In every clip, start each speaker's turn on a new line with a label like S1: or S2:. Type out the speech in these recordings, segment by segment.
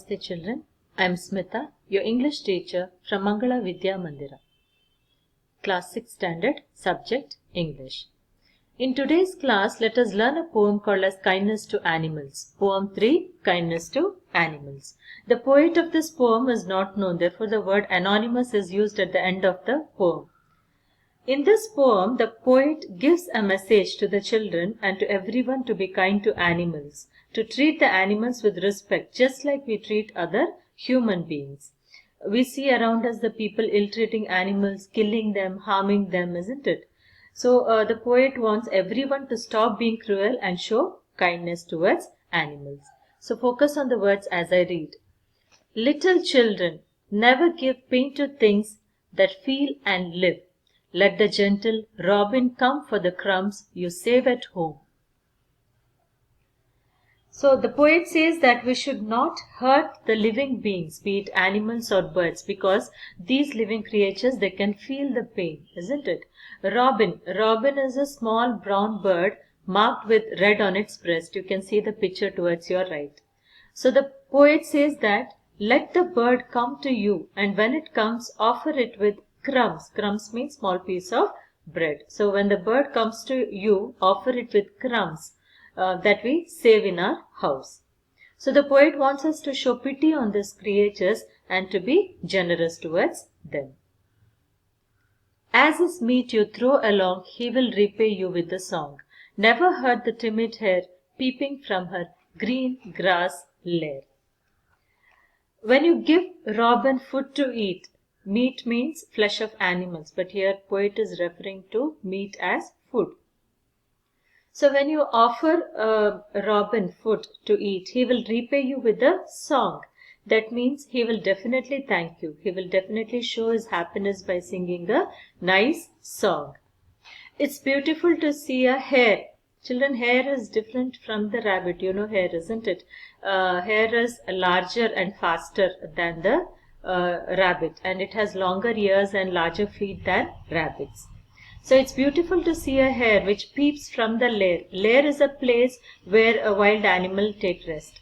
S1: Namaste children, I am Smita, your English teacher from Mangala Vidya Mandira. Class 6 Standard, Subject English. In today's class, let us learn a poem called as Kindness to Animals. Poem 3, Kindness to Animals. The poet of this poem is not known, therefore the word anonymous is used at the end of the poem. In this poem, the poet gives a message to the children and to everyone to be kind to animals, to treat the animals with respect, just like we treat other human beings. We see around us the people ill-treating animals, killing them, harming them, isn't it? So the poet wants everyone to stop being cruel and show kindness towards animals. So focus on the words as I read. Little children, never give pain to things that feel and live. Let the gentle robin come for the crumbs you save at home. So the poet says that we should not hurt the living beings, be it animals or birds, because these living creatures, they can feel the pain, isn't it? Robin is a small brown bird marked with red on its breast. You can see the picture towards your right. So the poet says that let the bird come to you, and when it comes, offer it with crumbs. Crumbs means small piece of bread. So when the bird comes to you, offer it with crumbs that we save in our house. So the poet wants us to show pity on these creatures and to be generous towards them. As his meat you throw along, he will repay you with a song. Never hurt the timid hare peeping from her green grass lair. When you give robin food to eat, meat means flesh of animals, but here poet is referring to meat as food. So when you offer robin food to eat, he will repay you with a song. That means he will definitely thank you. He will definitely show his happiness by singing a nice song. It's beautiful to see a hare. Children, hare is different from the rabbit. You know hare, isn't it? Hare is larger and faster than the rabbit, and it has longer ears and larger feet than rabbits. So it's beautiful to see a hare which peeps from the lair. Lair is a place where a wild animal take rest.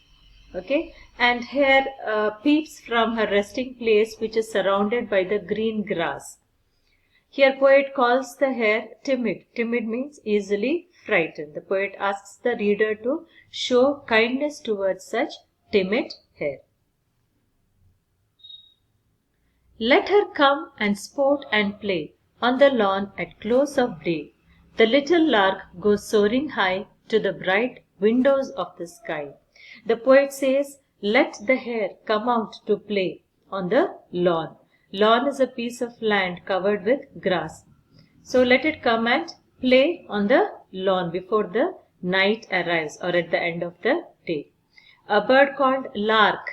S1: Okay, and hare peeps from her resting place which is surrounded by the green grass. Here poet calls the hare timid. Timid means easily frightened. The poet asks the reader to show kindness towards such timid hare. Let her come and sport and play on the lawn at close of day. The little lark goes soaring high to the bright windows of the sky. The poet says, let the hare come out to play on the lawn. Lawn is a piece of land covered with grass. So let it come and play on the lawn before the night arrives or at the end of the day. A bird called lark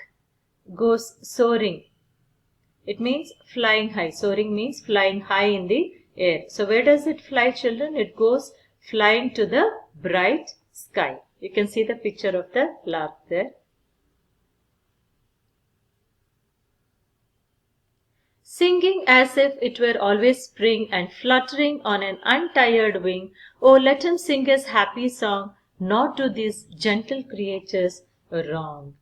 S1: goes soaring. It means flying high. Soaring means flying high in the air. So where does it fly, children? It goes flying to the bright sky. You can see the picture of the lark there. Singing as if it were always spring and fluttering on an untired wing, oh, let him sing his happy song, not to these gentle creatures wrong.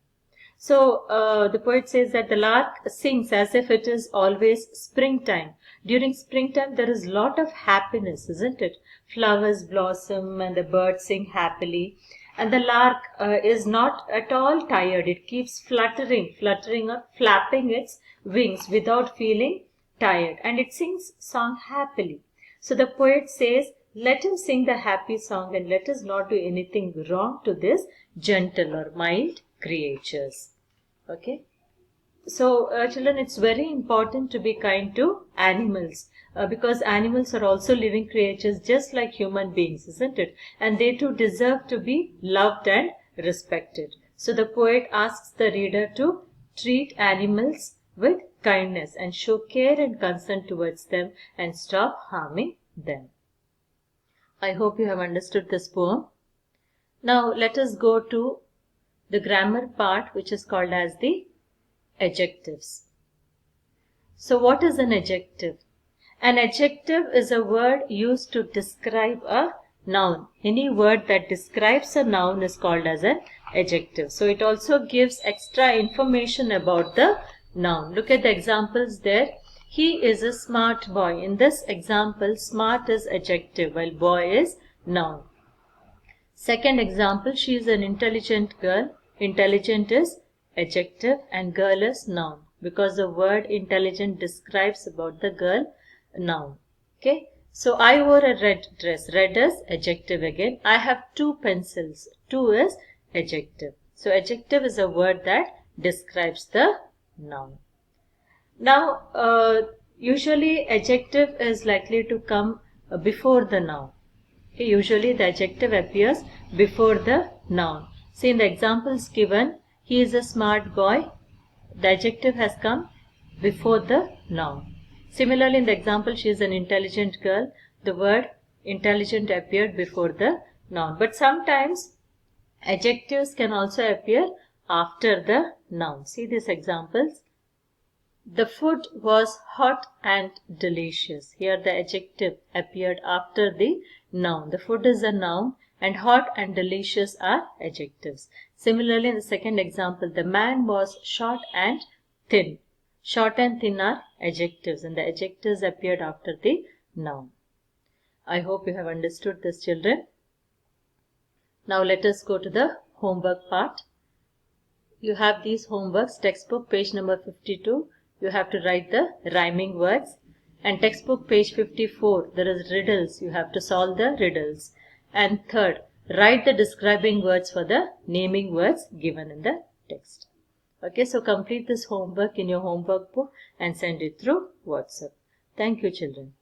S1: So the poet says that the lark sings as if it is always springtime. During springtime there is a lot of happiness, isn't it? Flowers blossom and the birds sing happily. And the lark is not at all tired. It keeps fluttering or flapping its wings without feeling tired. And it sings song happily. So the poet says, let him sing the happy song and let us not do anything wrong to this gentle or mild creatures. Okay. So children, it's very important to be kind to animals because animals are also living creatures just like human beings, isn't it? And they too deserve to be loved and respected. So the poet asks the reader to treat animals with kindness and show care and concern towards them and stop harming them. I hope you have understood this poem. Now let us go to the grammar part, which is called as the adjectives. So what is an adjective? An adjective is a word used to describe a noun. Any word that describes a noun is called as an adjective. So it also gives extra information about the noun. Look at the examples there. He is a smart boy. In this example, smart is adjective while boy is noun. Second example, she is an intelligent girl. Intelligent is adjective and girl is noun, because the word intelligent describes about the girl, noun. Okay. So I wore a red dress. Red is adjective again. I have 2 pencils. 2 is adjective. So adjective is a word that describes the noun. Now, usually adjective is likely to come before the noun. Okay, usually the adjective appears before the noun. See, in the examples given, he is a smart boy. The adjective has come before the noun. Similarly, in the example, she is an intelligent girl. The word intelligent appeared before the noun. But sometimes adjectives can also appear after the noun. See these examples. The food was hot and delicious. Here the adjective appeared after the noun. The food is a noun and hot and delicious are adjectives. Similarly, in the second example, the man was short and thin. Short and thin are adjectives and the adjectives appeared after the noun. I hope you have understood this, children. Now let us go to the homework part. You have these homeworks, textbook page number 52. You have to write the rhyming words. And textbook page 54, there is riddles. You have to solve the riddles. And third, write the describing words for the naming words given in the text. Okay, so complete this homework in your homework book and send it through WhatsApp. Thank you, children.